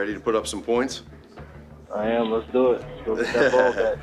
Ready to put up some points? I am. Let's do it. Let's go get that ball back.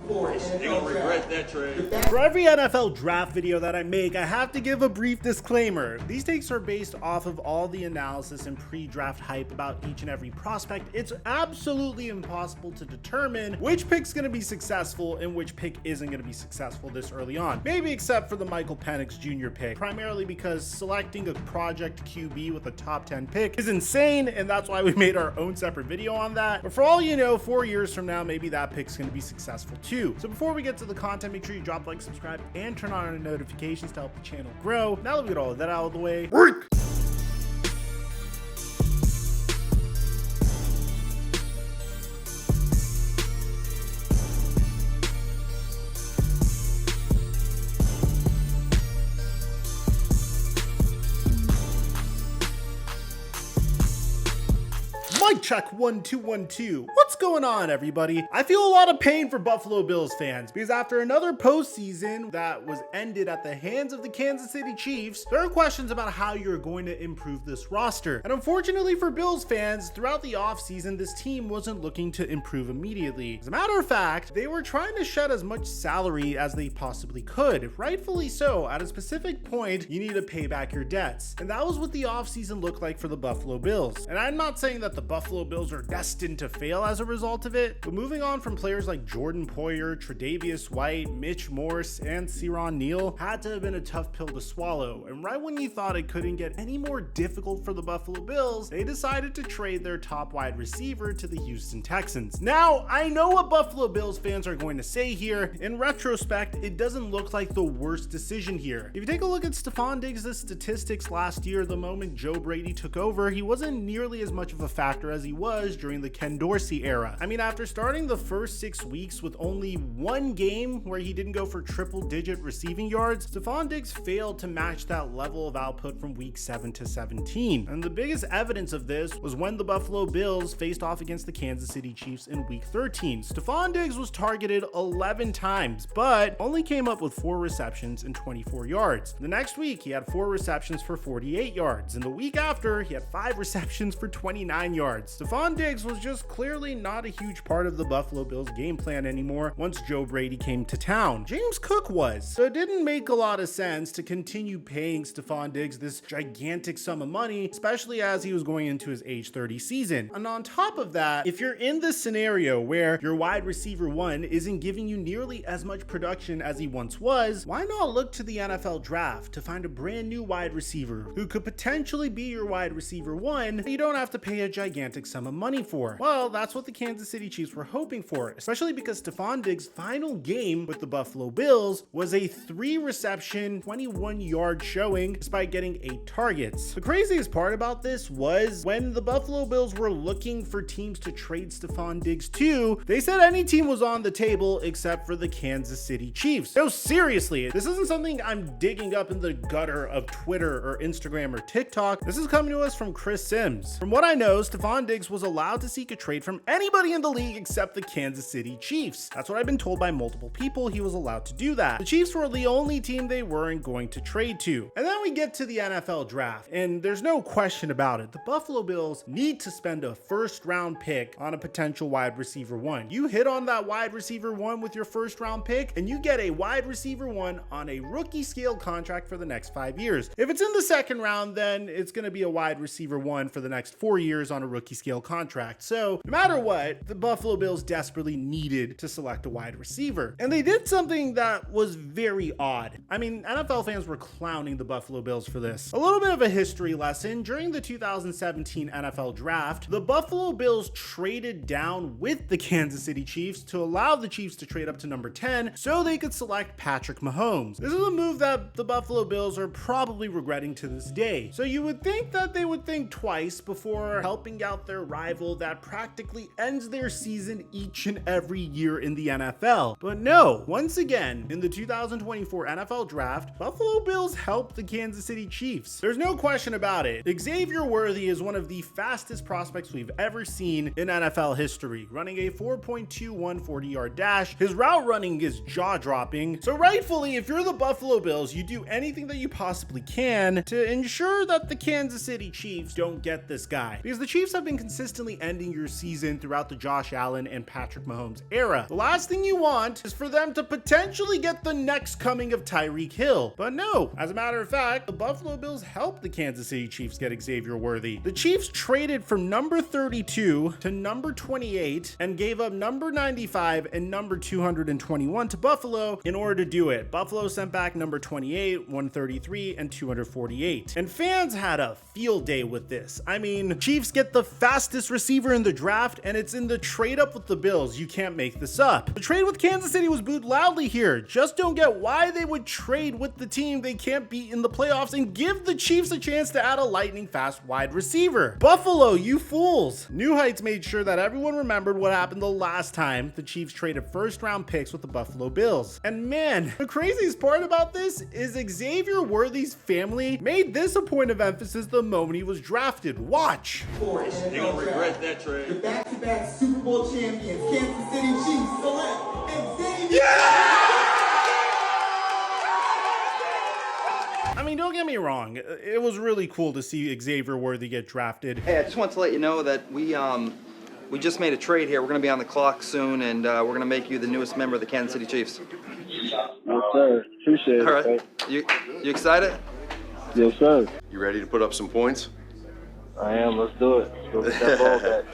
You're gonna regret that trade. For every NFL draft video that I make, I have to give a brief disclaimer. These takes are based off of all the analysis and pre-draft hype about each and every prospect. It's absolutely impossible to determine which pick's going to be successful and which pick isn't going to be successful this early on. Maybe except for the Michael Penix Jr. pick, primarily because selecting a project QB with a top 10 pick is insane, and that's why we made our own separate video on that. But for all you know, 4 years from now, maybe that pick's going to be successful too. So before we get to the content, make sure you drop a like, subscribe, and turn on our notifications to help the channel grow. Now that we get all of that out of the way, mic check 1 2 1 2. What's going on, everybody? I feel a lot of pain for Buffalo Bills fans because after another postseason that was ended at the hands of the Kansas City Chiefs, there are questions about how you're going to improve this roster. And unfortunately for Bills fans, throughout the offseason, this team wasn't looking to improve immediately. As a matter of fact, they were trying to shed as much salary as they possibly could. Rightfully so. At a specific point, you need to pay back your debts. And that was what the offseason looked like for the Buffalo Bills. And I'm not saying that the Buffalo Bills are destined to fail as a result of it, but moving on from players like Jordan Poyer, Tre'Davious White, Mitch Morse, and Siran Neal had to have been a tough pill to swallow. And right when you thought it couldn't get any more difficult for the Buffalo Bills, they decided to trade their top wide receiver to the Houston Texans. Now, I know what Buffalo Bills fans are going to say here. In retrospect, it doesn't look like the worst decision here. If you take a look at Stefon Diggs' statistics last year, the moment Joe Brady took over, he wasn't nearly as much of a factor as he was during the Ken Dorsey era. I mean, after starting the first 6 weeks with only one game where he didn't go for triple-digit receiving yards, Stefon Diggs failed to match that level of output from week 7 to 17. And the biggest evidence of this was when the Buffalo Bills faced off against the Kansas City Chiefs in week 13. Stefon Diggs was targeted 11 times, but only came up with 4 receptions and 24 yards. The next week, he had 4 receptions for 48 yards. And the week after, he had 5 receptions for 29 yards. Stefon Diggs was just clearly not a huge part of the Buffalo Bills game plan anymore once Joe Brady came to town. James Cook was. So it didn't make a lot of sense to continue paying Stefon Diggs this gigantic sum of money, especially as he was going into his age 30 season. And on top of that, if you're in this scenario where your wide receiver 1 isn't giving you nearly as much production as he once was, why not look to the NFL draft to find a brand new wide receiver who could potentially be your wide receiver 1 that you don't have to pay a gigantic sum of money for? Well, that's what the Kansas City Chiefs were hoping for, especially because Stefon Diggs' final game with the Buffalo Bills was a 3-reception, 21-yard showing despite getting 8 targets. The craziest part about this was when the Buffalo Bills were looking for teams to trade Stefon Diggs to, they said any team was on the table except for the Kansas City Chiefs. No, seriously, this isn't something I'm digging up in the gutter of Twitter or Instagram or TikTok. This is coming to us from Chris Sims. From what I know, Stefon Diggs was allowed to seek a trade from anybody in the league except the Kansas City Chiefs. That's what I've been told by multiple people. He was allowed to do that. The Chiefs were the only team they weren't going to trade to. And then we get to the NFL draft, and there's no question about it. The Buffalo Bills need to spend a first-round pick on a potential wide receiver 1. You hit on that wide receiver 1 with your first-round pick, and you get a wide receiver 1 on a rookie scale contract for the next 5 years. If it's in the second round, then it's going to be a wide receiver 1 for the next 4 years on a rookie scale contract. So no matter what, the Buffalo Bills desperately needed to select a wide receiver. And they did something that was very odd. I mean, NFL fans were clowning the Buffalo Bills for this. A little bit of a history lesson. During the 2017 NFL draft, the Buffalo Bills traded down with the Kansas City Chiefs to allow the Chiefs to trade up to number 10 so they could select Patrick Mahomes. This is a move that the Buffalo Bills are probably regretting to this day. So you would think that they would think twice before helping out their rival that practically ends their season each and every year in the NFL. But no, once again, in the 2024 NFL draft, Buffalo Bills helped the Kansas City Chiefs. There's no question about it. Xavier Worthy is one of the fastest prospects we've ever seen in NFL history, running a 4.21 40-yard dash. His route running is jaw-dropping. So rightfully, if you're the Buffalo Bills, you do anything that you possibly can to ensure that the Kansas City Chiefs don't get this guy. Because the Chiefs have been consistently ending your season throughout the Josh Allen and Patrick Mahomes era. The last thing you want is for them to potentially get the next coming of Tyreek Hill. But no, as a matter of fact, the Buffalo Bills helped the Kansas City Chiefs get Xavier Worthy. The Chiefs traded from number 32 to number 28 and gave up number 95 and number 221 to Buffalo in order to do it. Buffalo sent back number 28, 133, and 248. And fans had a field day with this. I mean, Chiefs get the fastest receiver in the draft, and it's in the trade up with the Bills. You can't make this up. The trade with Kansas City was booed loudly here. Just don't get why they would trade with the team they can't beat in the playoffs and give the Chiefs a chance to add a lightning fast wide receiver. Buffalo, you fools. New Heights made sure that everyone remembered what happened the last time the Chiefs traded first round picks with the Buffalo Bills. And man, the craziest part about this is Xavier Worthy's family made this a point of emphasis the moment he was drafted. Watch. You're gonna regret that trade. The back-to-back Super Bowl champions, Kansas City Chiefs, select Xavier. I mean, don't get me wrong. It was really cool to see Xavier Worthy get drafted. Hey, I just want to let you know that we just made a trade here. We're going to be on the clock soon, and we're going to make you the newest member of the Kansas City Chiefs. Yes, sir. Appreciate it. All right. Thank You excited? you. Yes, sir. You ready to put up some points? I am. Let's do it. Let's go get that ball back.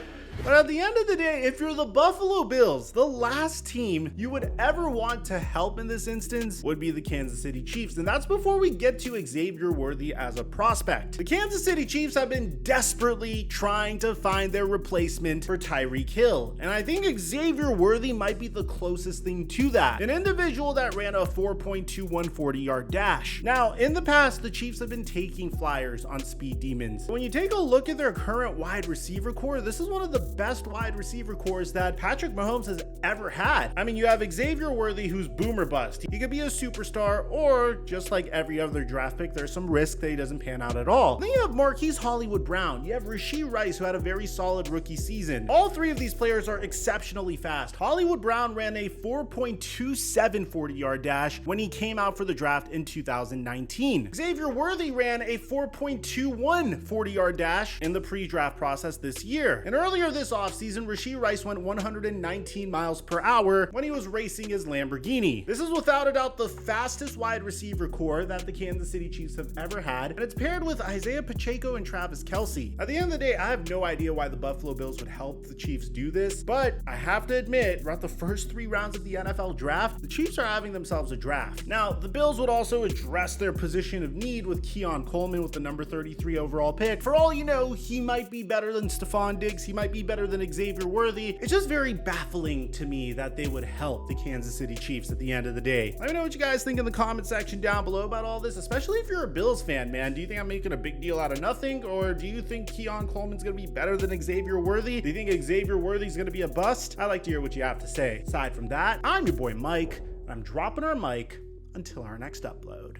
But at the end of the day, if you're the Buffalo Bills, the last team you would ever want to help in this instance would be the Kansas City Chiefs. And that's before we get to Xavier Worthy as a prospect. The Kansas City Chiefs have been desperately trying to find their replacement for Tyreek Hill. And I think Xavier Worthy might be the closest thing to that. An individual that ran a 4.21 40-yard dash. Now, in the past, the Chiefs have been taking flyers on speed demons. When you take a look at their current wide receiver core, this is one of the best wide receiver cores that Patrick Mahomes has ever had. I mean, you have Xavier Worthy, who's boomer bust. He could be a superstar, or just like every other draft pick, there's some risk that he doesn't pan out at all. Then you have Marquise Hollywood Brown. You have Rashee Rice, who had a very solid rookie season. All three of these players are exceptionally fast. Hollywood Brown ran a 4.27 40-yard dash when he came out for the draft in 2019. Xavier Worthy ran a 4.21 40-yard dash in the pre-draft process this year. And earlier this offseason, Rashee Rice went 119 miles per hour when he was racing his Lamborghini. This is without a doubt the fastest wide receiver core that the Kansas City Chiefs have ever had, and it's paired with Isaiah Pacheco and Travis Kelce. At the end of the day, I have no idea why the Buffalo Bills would help the Chiefs do this, but I have to admit, throughout the first 3 rounds of the NFL draft, the Chiefs are having themselves a draft. Now, the Bills would also address their position of need with Keon Coleman with the number 33 overall pick. For all you know, he might be better than Stephon Diggs, he might be better than Xavier Worthy. It's just very baffling to me that they would help the Kansas City Chiefs at the end of the day. Let me know what you guys think in the comment section down below about all this, especially if you're a Bills fan, man. Do you think I'm making a big deal out of nothing, or do you think Keon Coleman's gonna be better than Xavier Worthy? Do you think Xavier Worthy's gonna be a bust? I'd like to hear what you have to say. Aside from that, I'm your boy Mike, and I'm dropping our mic until our next upload.